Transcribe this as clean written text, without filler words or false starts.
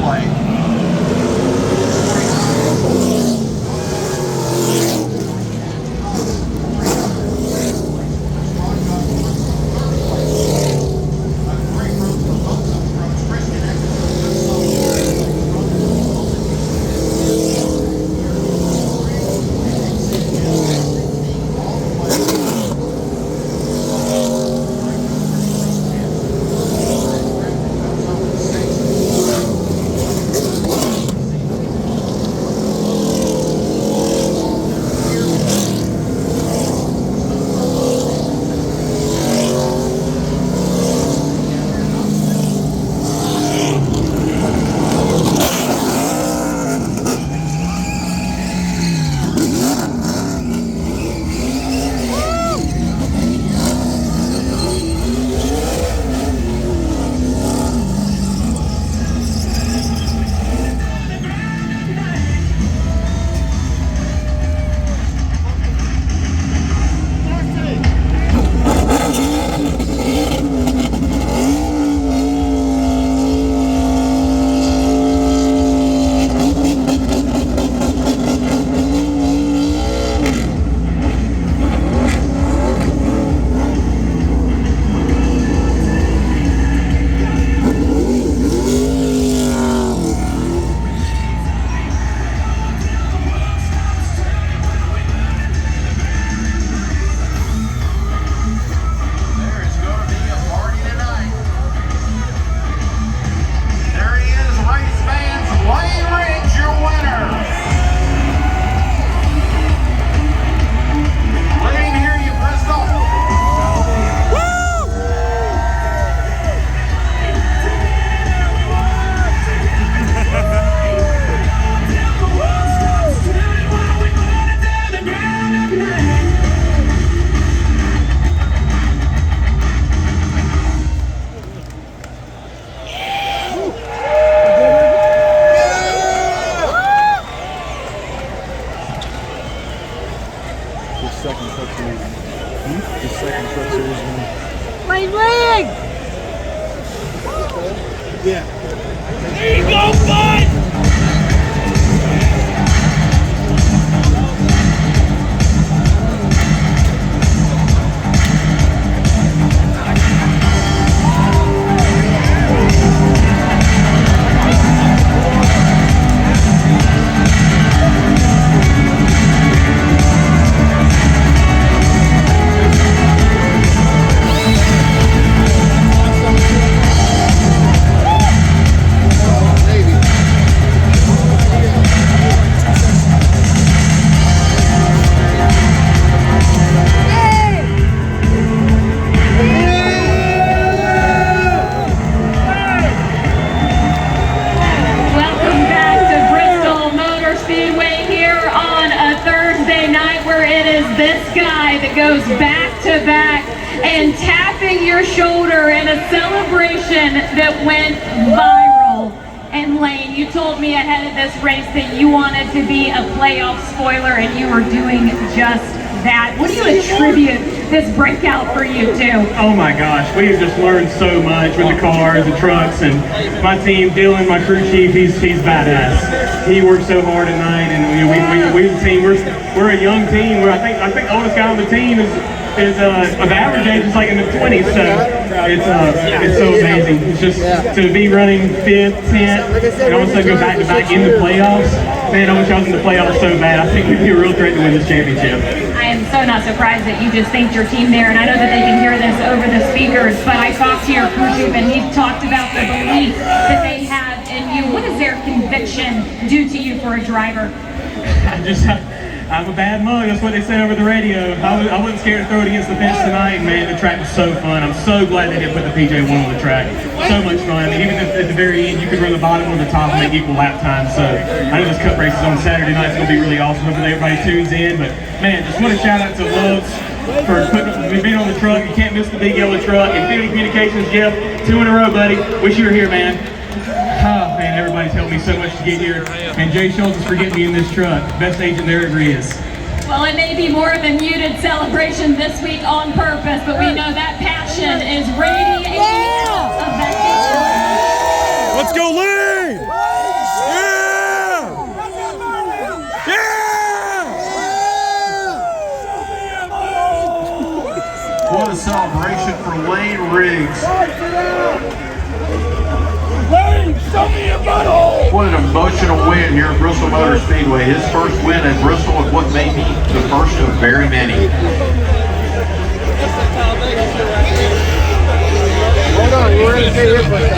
play. Second Truck Series. The second Truck Series win. My leg! Yeah. There you go, bud! This guy that goes back to back and tapping your shoulder in a celebration that went viral. And Lane, you told me ahead of this race that you wanted to be a playoff spoiler, and you were doing just that. What do you attribute this breakout for you to? Oh my gosh, we've just learned so much with the cars, the trucks, and my team, Dylan, my crew chief, he's badass. He worked so hard at night, and we the team, we're a young team. I think the oldest guy on the team is of average age is like in the 20s, so it's so amazing. It's just to be running 5th, 10th, and also go back to back in the playoffs. Man, I wish I was in the playoffs so bad. I think we'd be a real threat to win this championship. I am so not surprised that you just thanked your team there, and I know that they can hear this over the speakers, but I talked to your crew chief and he talked about the belief that they have in you. What does their conviction do to you for a driver? I'm a bad mug, that's what they said over the radio. I wasn't scared to throw it against the fence tonight, and man, the track was so fun. I'm so glad they didn't put the PJ1 on the track. So much fun. Even at the very end, you could run the bottom or the top and make equal lap time. So I know this cup race is on Saturday night. It's going to be really awesome. Hopefully everybody tunes in. But man, just want to shout out to Loves for being on the truck. You can't miss the big yellow truck. And Field Communications, Jeff, 2 in a row, buddy. Wish you were here, man. Oh, man, everybody's helped me so much to get here. And Jay Schultz is for getting me in this truck. Best agent there ever is. Well, it may be more of a muted celebration this week on purpose, but we know that passion is radiating out of that. Let's go, Lee! Riggs. Lane, show me your butthole! What an emotional win here at Bristol Motor Speedway. His first win at Bristol and what may be the first of very many. Hold on, we're ready to get here for a